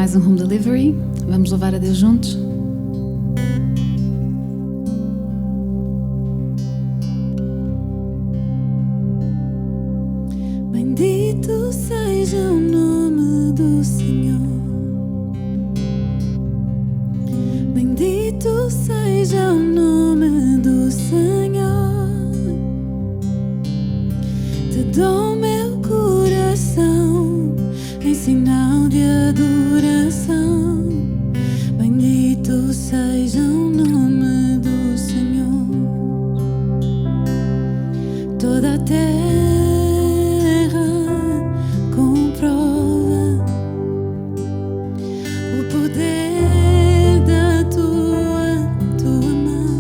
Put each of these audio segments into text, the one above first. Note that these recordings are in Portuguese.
mais um Home Delivery. Vamos louvar a Deus juntos. Bendito seja o nome do Senhor. Bendito seja o nome do Senhor. Te dou meu coração em sinal de adoração. Bendito seja o nome do Senhor. Toda a terra comprova o poder da tua mão.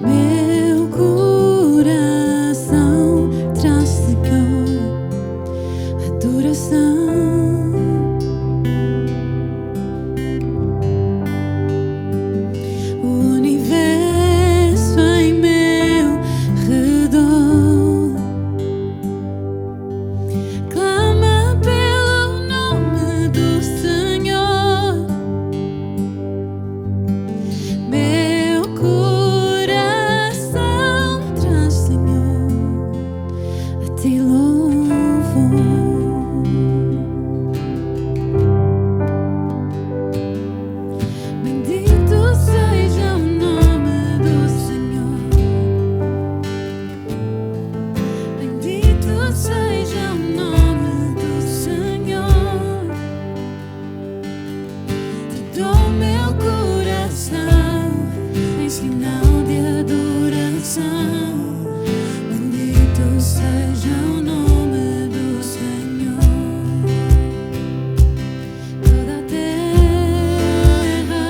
Meu coração traz, Senhor, adoração. O universo em meu redor clama pelo nome do Senhor. Meu coração traz, Senhor, a ti louvor. Bendito seja o nome do Senhor. Bendito seja o nome do Senhor. Te dou meu coração em sinal de adoração. Bendito seja o nome do Senhor. Toda a terra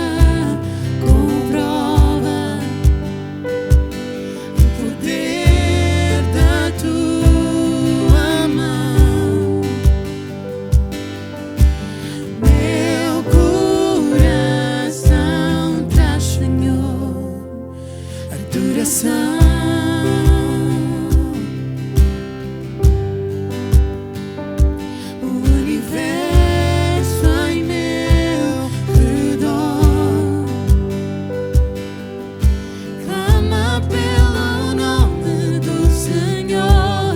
comprova o poder da tua mão. Meu coração traz, Senhor, adoração. O universo em meu redor clama pelo nome do Senhor.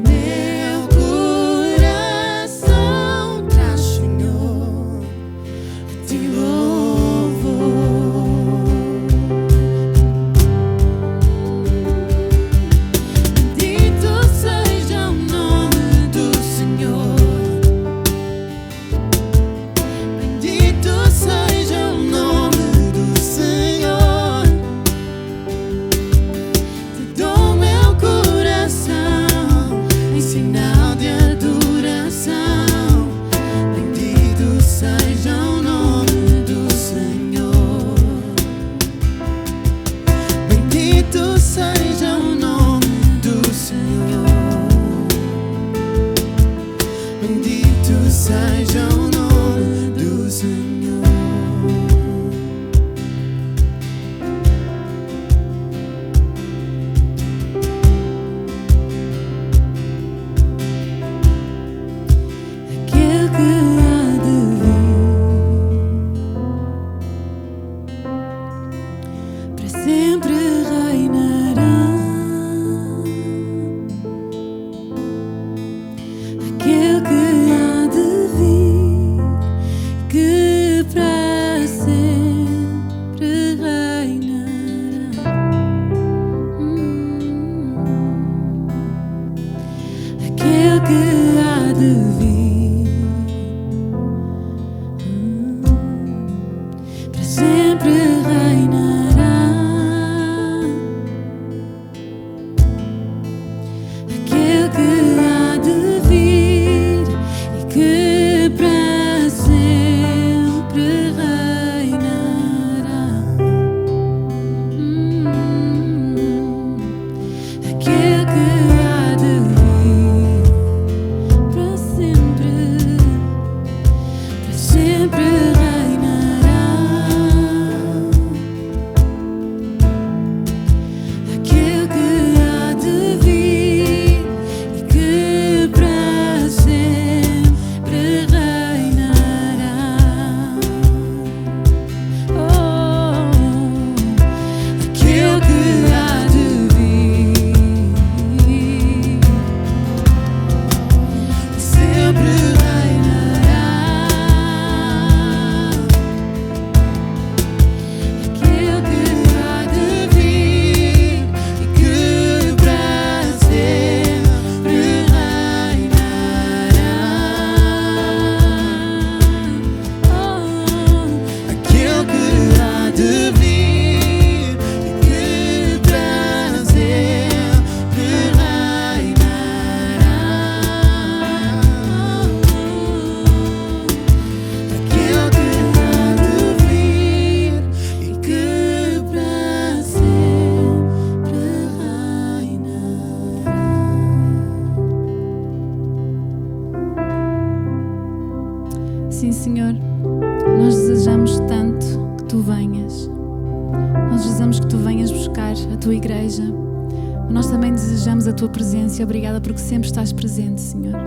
Meu coração traz, Senhor, a ti louvor. Bendito seja o nome do Senhor. Bendito seja o nome do Senhor. Te dou meu coração em sinal de adoração. Bendito seja o nome do Senhor. Bendito seja o nome do Senhor. Bendito seja o nome do Senhor. Aquele que há de vir para sempre reinará. Aquele que há de vir, que para sempre reinará. Aquele que há de vir, para sempre reinará. Aquele que há de vir e que para sempre reinará. Aquele que há de vir Sim, Senhor, nós desejamos tanto que Tu venhas. Nós desejamos que Tu venhas buscar a Tua igreja. Mas nós também desejamos a Tua presença. Obrigada porque sempre estás presente, Senhor.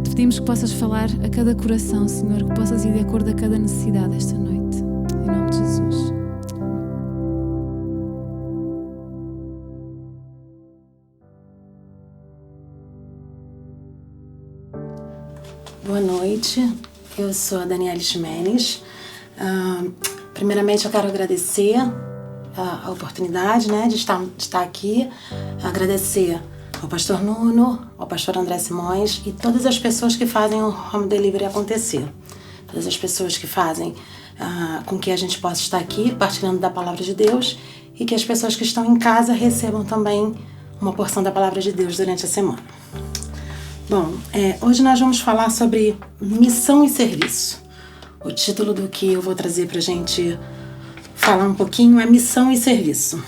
Te pedimos que possas falar a cada coração, Senhor, que possas ir de acordo a cada necessidade esta noite. Em nome de Jesus. Boa noite, eu sou a Daniela Ximenes. Primeiramente eu quero agradecer a oportunidade, de estar aqui, agradecer ao pastor Nuno, ao pastor André Simões e todas as pessoas que fazem o Home Delivery acontecer, todas as pessoas que fazem com que a gente possa estar aqui partilhando da palavra de Deus e que as pessoas que estão em casa recebam também uma porção da palavra de Deus durante a semana. Bom, hoje nós vamos falar sobre missão e serviço. O título do que eu vou trazer para a gente falar um pouquinho é missão e serviço.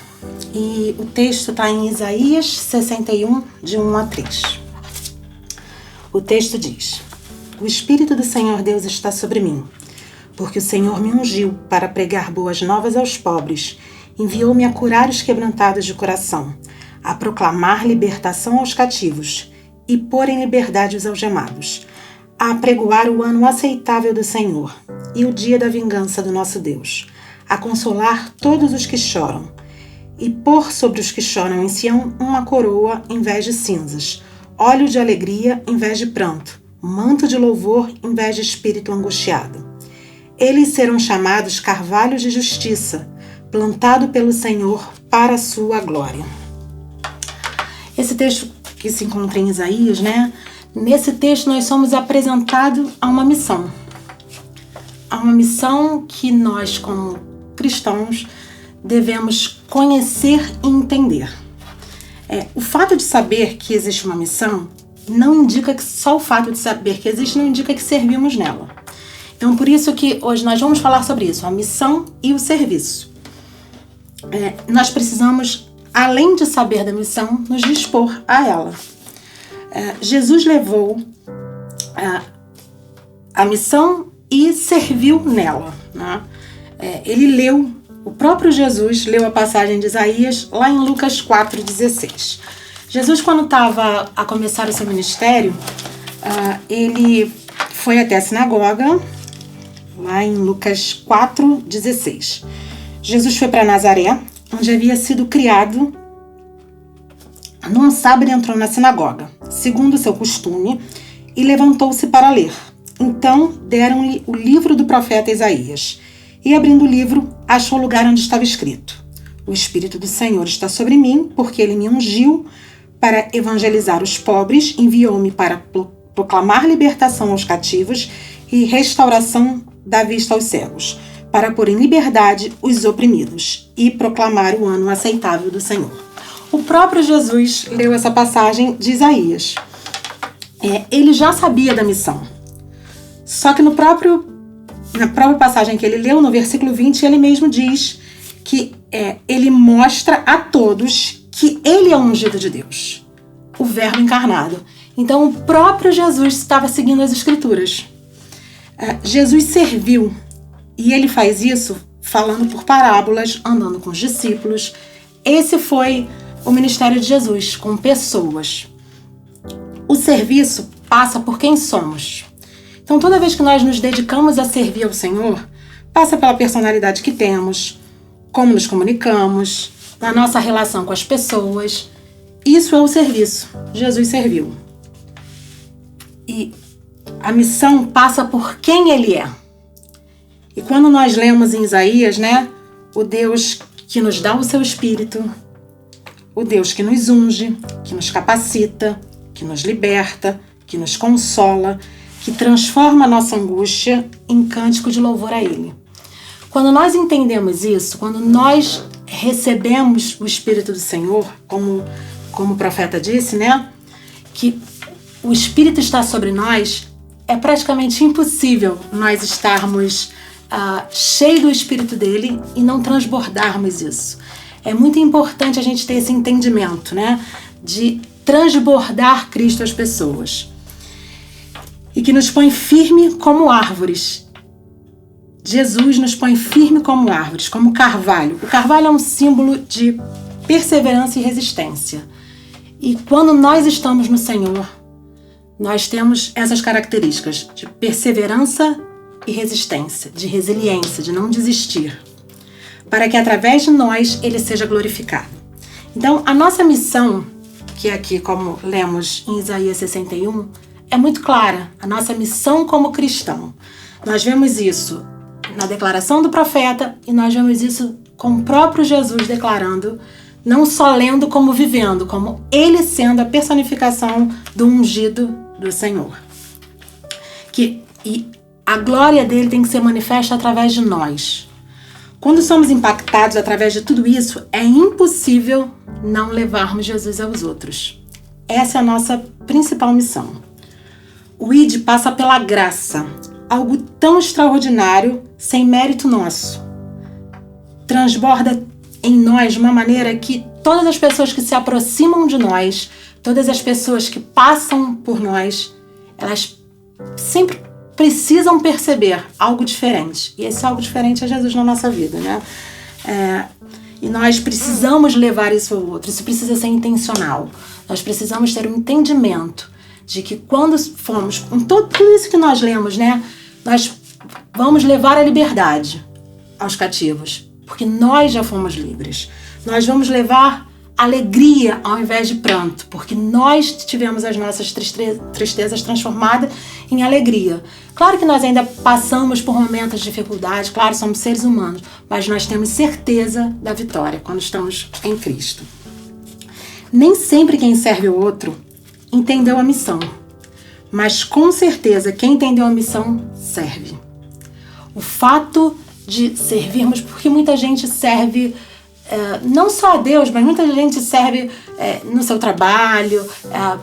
E o texto está em Isaías 61, de 1 a 3. O texto diz: O Espírito do Senhor Deus está sobre mim, porque o Senhor me ungiu para pregar boas novas aos pobres, enviou-me a curar os quebrantados de coração, a proclamar libertação aos cativos, e pôr em liberdade os algemados, a apregoar o ano aceitável do Senhor e o dia da vingança do nosso Deus, a consolar todos os que choram, e pôr sobre os que choram em Sião uma coroa em vez de cinzas, óleo de alegria em vez de pranto, manto de louvor em vez de espírito angustiado. Eles serão chamados carvalhos de justiça, plantado pelo Senhor para a sua glória. Esse texto que se encontra em Isaías, nesse texto nós somos apresentados a uma missão. A uma missão que nós, como cristãos, devemos conhecer e entender. O fato de saber que existe uma missão não indica que só o fato de saber que existe não indica que servimos nela. Então, por isso que hoje nós vamos falar sobre isso, a missão e o serviço. Nós precisamos, além de saber da missão, nos dispor a ela. Jesus levou a missão e serviu nela. O próprio Jesus leu a passagem de Isaías lá em Lucas 4,16. Jesus, quando estava a começar o seu ministério, ele foi até a sinagoga, lá em Lucas 4,16. Jesus foi para Nazaré, onde havia sido criado. Num sábado entrou na sinagoga, segundo o seu costume, e levantou-se para ler. Então deram-lhe o livro do profeta Isaías. E abrindo o livro, achou o lugar onde estava escrito: O Espírito do Senhor está sobre mim, porque ele me ungiu para evangelizar os pobres, enviou-me para proclamar libertação aos cativos e restauração da vista aos cegos, para pôr em liberdade os oprimidos e proclamar o ano aceitável do Senhor. O próprio Jesus leu essa passagem de Isaías. Ele já sabia da missão. Só que na própria passagem que ele leu, no versículo 20, ele mesmo diz que ele mostra a todos que ele é o ungido de Deus, o Verbo encarnado. Então o próprio Jesus estava seguindo as Escrituras. Jesus serviu, e ele faz isso falando por parábolas, andando com os discípulos. Esse foi o ministério de Jesus, com pessoas. O serviço passa por quem somos. Então, toda vez que nós nos dedicamos a servir ao Senhor, passa pela personalidade que temos, como nos comunicamos, na nossa relação com as pessoas. Isso é o serviço. Jesus serviu. E a missão passa por quem Ele é. E quando nós lemos em Isaías, o Deus que nos dá o seu Espírito, o Deus que nos unge, que nos capacita, que nos liberta, que nos consola, que transforma a nossa angústia em cântico de louvor a Ele. Quando nós entendemos isso, quando nós recebemos o Espírito do Senhor, como o profeta disse, que o Espírito está sobre nós, é praticamente impossível nós estarmos cheios do Espírito dele e não transbordarmos isso. É muito importante a gente ter esse entendimento, de transbordar Cristo às pessoas. e que nos põe firme como árvores. Jesus nos põe firme como árvores, como carvalho. O carvalho é um símbolo de perseverança e resistência. E quando nós estamos no Senhor, nós temos essas características de perseverança e resistência, de resiliência, de não desistir, para que através de nós Ele seja glorificado. Então, a nossa missão, que é aqui, como lemos em Isaías 61, é muito clara. A nossa missão como cristão. Nós vemos isso na declaração do profeta e nós vemos isso com o próprio Jesus declarando, não só lendo como vivendo, como Ele sendo a personificação do ungido do Senhor. E a glória dele tem que ser manifesta através de nós. Quando somos impactados através de tudo isso, é impossível não levarmos Jesus aos outros. Essa é a nossa principal missão. O ID passa pela graça, algo tão extraordinário, sem mérito nosso. Transborda em nós de uma maneira que todas as pessoas que se aproximam de nós, todas as pessoas que passam por nós, elas sempre precisam perceber algo diferente. E esse algo diferente é Jesus na nossa vida, né? E nós precisamos levar isso ao outro. Isso precisa ser intencional. Nós precisamos ter um entendimento de que quando formos, com tudo isso que nós lemos, né? Nós vamos levar a liberdade aos cativos, porque nós já fomos livres. Nós vamos levar alegria ao invés de pranto, porque nós tivemos as nossas tristezas transformadas em alegria. Claro que nós ainda passamos por momentos de dificuldade, claro, somos seres humanos, mas nós temos certeza da vitória quando estamos em Cristo. Nem sempre quem serve o outro entendeu a missão, mas com certeza quem entendeu a missão serve. O fato de servirmos, porque muita gente serve não só a Deus, mas muita gente serve no seu trabalho,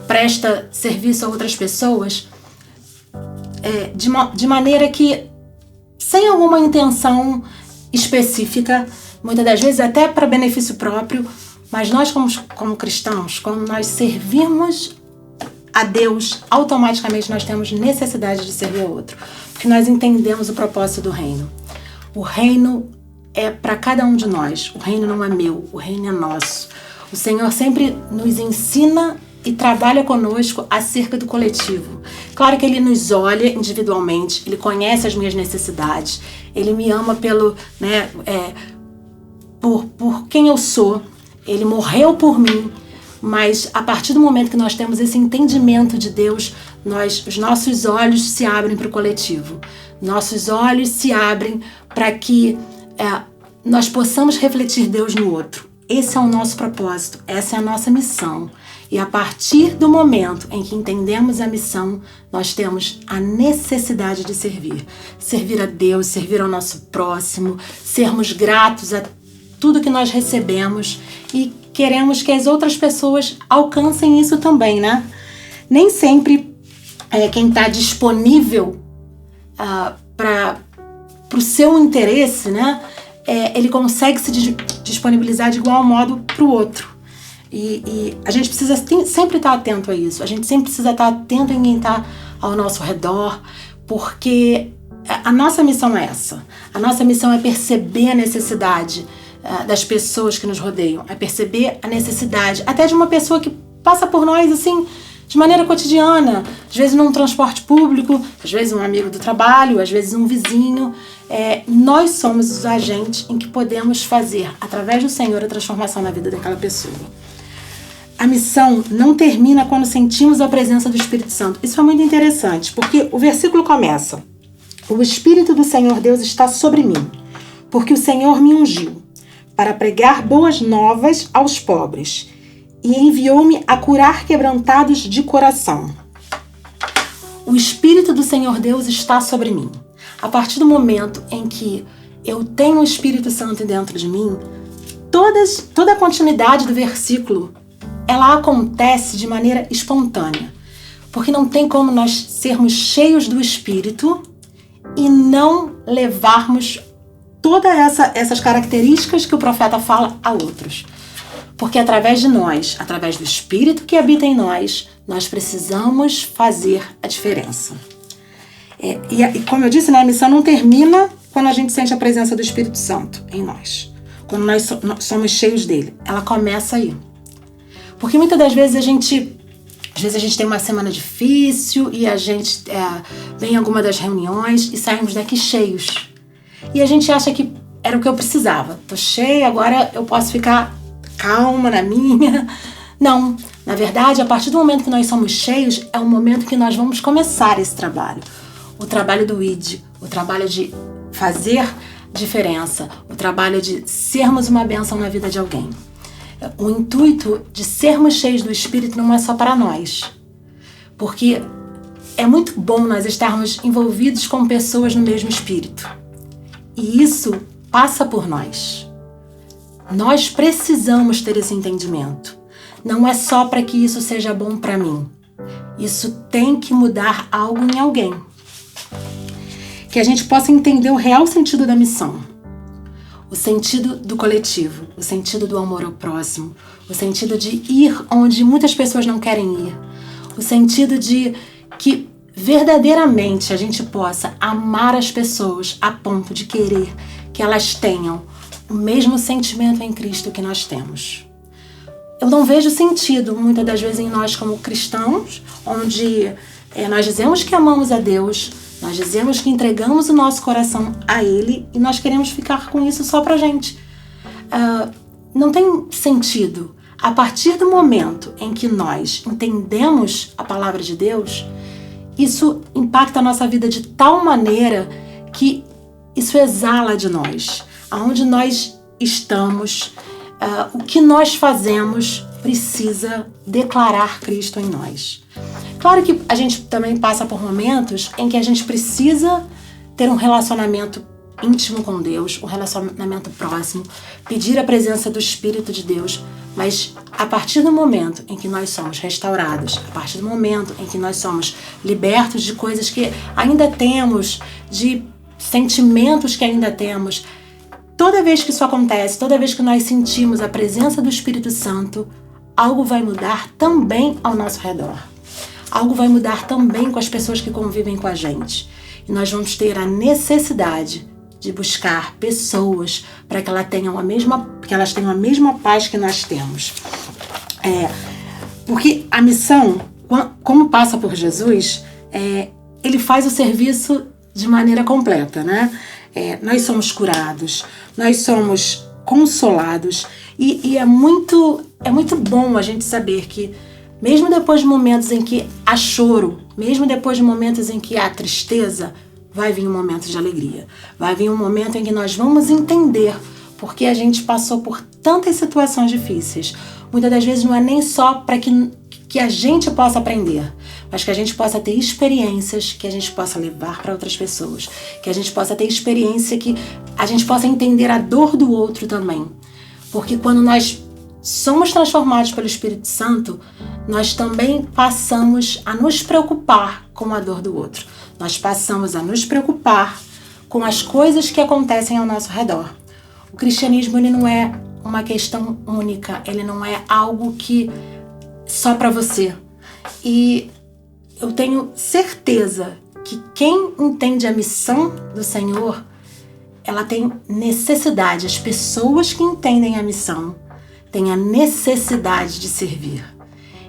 presta serviço a outras pessoas, de maneira que, sem alguma intenção específica, muitas das vezes até para benefício próprio, mas nós como cristãos, quando nós servimos a Deus, automaticamente nós temos necessidade de servir ao outro, porque nós entendemos o propósito do reino. O reino é para cada um de nós. O reino não é meu, o reino é nosso. O Senhor sempre nos ensina e trabalha conosco acerca do coletivo. Claro que Ele nos olha individualmente, Ele conhece as minhas necessidades, Ele me ama por quem eu sou, Ele morreu por mim, mas a partir do momento que nós temos esse entendimento de Deus, os nossos olhos se abrem para o coletivo. Nossos olhos se abrem para que nós possamos refletir Deus no outro. Esse é o nosso propósito, essa é a nossa missão. E a partir do momento em que entendemos a missão, nós temos a necessidade de servir. Servir a Deus, servir ao nosso próximo, sermos gratos a tudo que nós recebemos e queremos que as outras pessoas alcancem isso também, né? Nem sempre quem está disponível para o seu interesse, né? Ele consegue se disponibilizar de igual modo para o outro. E a gente precisa sempre estar atento a isso. A gente sempre precisa estar atento em quem está ao nosso redor, porque a nossa missão é essa. A nossa missão é perceber a necessidade das pessoas que nos rodeiam, é perceber a necessidade até de uma pessoa que passa por nós assim de maneira cotidiana, às vezes num transporte público, às vezes um amigo do trabalho, às vezes um vizinho. Nós somos os agentes em que podemos fazer, através do Senhor, a transformação na vida daquela pessoa. A missão não termina quando sentimos a presença do Espírito Santo. Isso é muito interessante, porque o versículo começa: o Espírito do Senhor Deus está sobre mim, porque o Senhor me ungiu para pregar boas novas aos pobres e enviou-me a curar quebrantados de coração. O Espírito do Senhor Deus está sobre mim. A partir do momento em que eu tenho o Espírito Santo dentro de mim, toda a continuidade do versículo, ela acontece de maneira espontânea. Porque não tem como nós sermos cheios do Espírito e não levarmos todas essas características que o profeta fala a outros. Porque através de nós, através do Espírito que habita em nós, nós precisamos fazer a diferença. E como eu disse, né, a missão não termina quando a gente sente a presença do Espírito Santo em nós. Quando nós somos cheios dele. Ela começa aí. Porque muitas das vezes a gente tem uma semana difícil e a gente vem em alguma das reuniões e saímos daqui cheios. E a gente acha que era o que eu precisava. Tô cheia, agora eu posso ficar calma na minha. Não. Na verdade, a partir do momento que nós somos cheios, é o momento que nós vamos começar esse trabalho. O trabalho do ID, o trabalho de fazer diferença, o trabalho de sermos uma bênção na vida de alguém. O intuito de sermos cheios do Espírito não é só para nós, porque é muito bom nós estarmos envolvidos com pessoas no mesmo Espírito. E isso passa por nós. Nós precisamos ter esse entendimento. Não é só para que isso seja bom para mim. Isso tem que mudar algo em alguém. Que a gente possa entender o real sentido da missão. O sentido do coletivo, o sentido do amor ao próximo, o sentido de ir onde muitas pessoas não querem ir, o sentido de que verdadeiramente a gente possa amar as pessoas a ponto de querer que elas tenham o mesmo sentimento em Cristo que nós temos. Eu não vejo sentido, muitas das vezes, em nós como cristãos, onde nós dizemos que amamos a Deus, nós dizemos que entregamos o nosso coração a Ele e nós queremos ficar com isso só pra gente. Não tem sentido. A partir do momento em que nós entendemos a palavra de Deus, isso impacta a nossa vida de tal maneira que isso exala de nós. Aonde nós estamos, o que nós fazemos precisa declarar Cristo em nós. Claro que a gente também passa por momentos em que a gente precisa ter um relacionamento íntimo com Deus, um relacionamento próximo, pedir a presença do Espírito de Deus, mas a partir do momento em que nós somos restaurados, a partir do momento em que nós somos libertos de coisas que ainda temos, de sentimentos que ainda temos, toda vez que isso acontece, toda vez que nós sentimos a presença do Espírito Santo, algo vai mudar também ao nosso redor. Algo vai mudar também com as pessoas que convivem com a gente. E nós vamos ter a necessidade de buscar pessoas para que elas tenham a mesma paz que nós temos. Porque a missão, como passa por Jesus, ele faz o serviço de maneira completa, né? Nós somos curados, nós somos consolados e é muito bom a gente saber que mesmo depois de momentos em que há choro, mesmo depois de momentos em que há tristeza, vai vir um momento de alegria. Vai vir um momento em que nós vamos entender porque a gente passou por tantas situações difíceis. Muitas das vezes não é nem só para que a gente possa aprender, mas que a gente possa ter experiências que a gente possa levar para outras pessoas. Que a gente possa ter experiência que a gente possa entender a dor do outro também. Porque quando nós somos transformados pelo Espírito Santo, nós também passamos a nos preocupar com a dor do outro. Nós passamos a nos preocupar com as coisas que acontecem ao nosso redor. O cristianismo, ele não é uma questão única, ele não é algo que só para você. E eu tenho certeza que quem entende a missão do Senhor, ela tem necessidade, as pessoas que entendem a missão têm a necessidade de servir.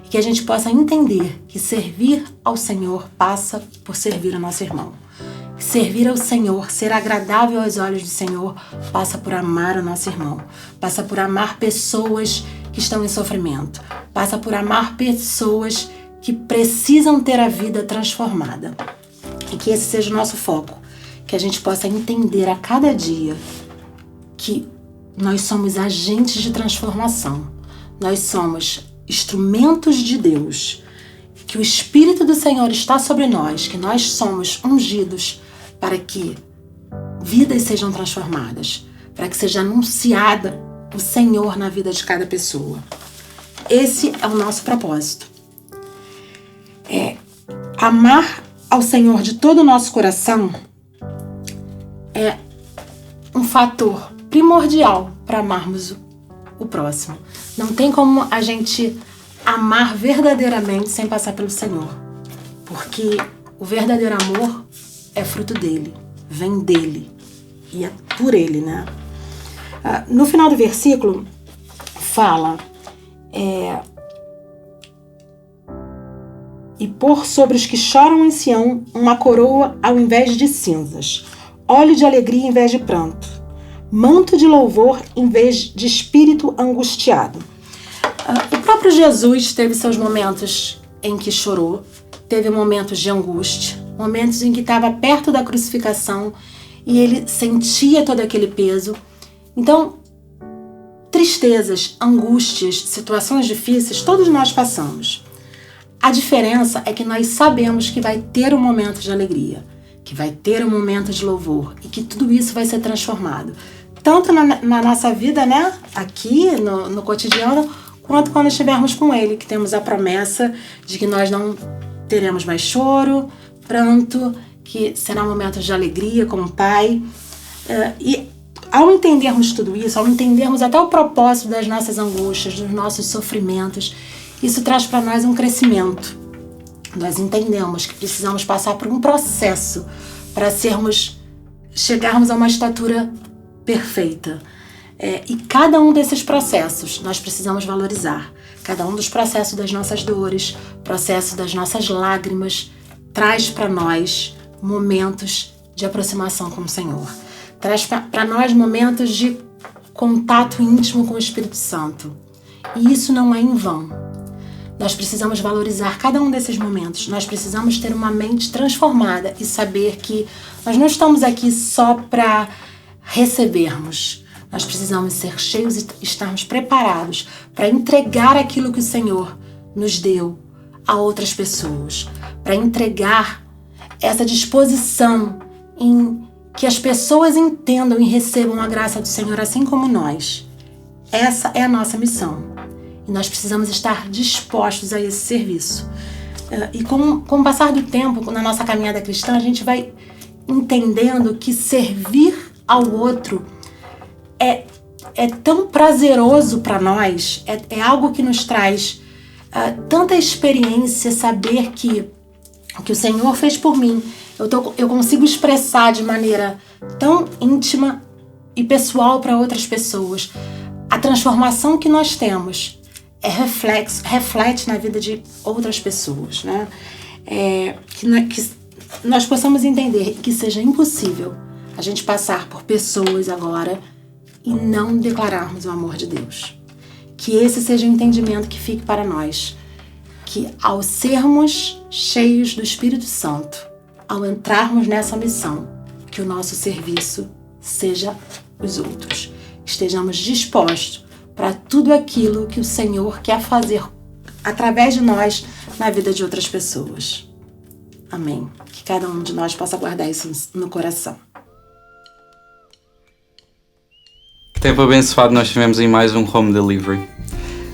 E que a gente possa entender que servir ao Senhor passa por servir ao nosso irmão. Servir ao Senhor, ser agradável aos olhos do Senhor, passa por amar o nosso irmão. Passa por amar pessoas que estão em sofrimento. Passa por amar pessoas que precisam ter a vida transformada. E que esse seja o nosso foco. Que a gente possa entender a cada dia que nós somos agentes de transformação. Nós somos instrumentos de Deus. Que o Espírito do Senhor está sobre nós. Que nós somos ungidos para que vidas sejam transformadas. Para que seja anunciada o Senhor na vida de cada pessoa. Esse é o nosso propósito. Amar ao Senhor de todo o nosso coração é um fator primordial para amarmos o próximo. Não tem como a gente amar verdadeiramente sem passar pelo Senhor. Porque o verdadeiro amor é fruto dele, vem dele e é por ele, né? No final do versículo fala e pôr sobre os que choram em Sião uma coroa ao invés de cinzas, óleo de alegria em vez de pranto, manto de louvor em vez de espírito angustiado. O próprio Jesus teve seus momentos em que chorou, teve momentos de angústia, momentos em que estava perto da crucificação e ele sentia todo aquele peso. Então, tristezas, angústias, situações difíceis, todos nós passamos. A diferença é que nós sabemos que vai ter um momento de alegria, que vai ter um momento de louvor e que tudo isso vai ser transformado. Tanto na nossa vida, né, aqui no cotidiano, quanto quando estivermos com Ele, que temos a promessa de que nós não teremos mais choro, pranto, que será um momento de alegria como Pai. E ao entendermos tudo isso, ao entendermos até o propósito das nossas angústias, dos nossos sofrimentos, isso traz para nós um crescimento. Nós entendemos que precisamos passar por um processo para chegarmos a uma estatura perfeita. E cada um desses processos nós precisamos valorizar. Cada um dos processos das nossas dores, processo das nossas lágrimas, traz para nós momentos de aproximação com o Senhor. Traz para nós momentos de contato íntimo com o Espírito Santo. E isso não é em vão. Nós precisamos valorizar cada um desses momentos. Nós precisamos ter uma mente transformada e saber que nós não estamos aqui só para recebermos. Nós precisamos ser cheios e estarmos preparados para entregar aquilo que o Senhor nos deu a outras pessoas. Para entregar essa disposição em que as pessoas entendam e recebam a graça do Senhor assim como nós. Essa é a nossa missão. E nós precisamos estar dispostos a esse serviço. E com o passar do tempo, na nossa caminhada cristã, a gente vai entendendo que servir ao outro é tão prazeroso para nós, é algo que nos traz tanta experiência, saber que o que o Senhor fez por mim, eu consigo expressar de maneira tão íntima e pessoal para outras pessoas. A transformação que nós temos reflete na vida de outras pessoas, né? Que nós possamos entender que seja impossível a gente passar por pessoas agora e não declararmos o amor de Deus. Que esse seja o entendimento que fique para nós. Que ao sermos cheios do Espírito Santo, ao entrarmos nessa missão, que o nosso serviço seja os outros. Estejamos dispostos para tudo aquilo que o Senhor quer fazer através de nós na vida de outras pessoas. Amém. Que cada um de nós possa guardar isso no coração. Que tempo abençoado nós tivemos em mais um Home Delivery.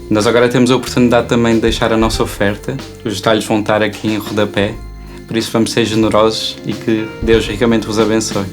Nós agora temos a oportunidade também de deixar a nossa oferta. Os detalhes vão estar aqui em rodapé. Por isso vamos ser generosos e que Deus ricamente vos abençoe.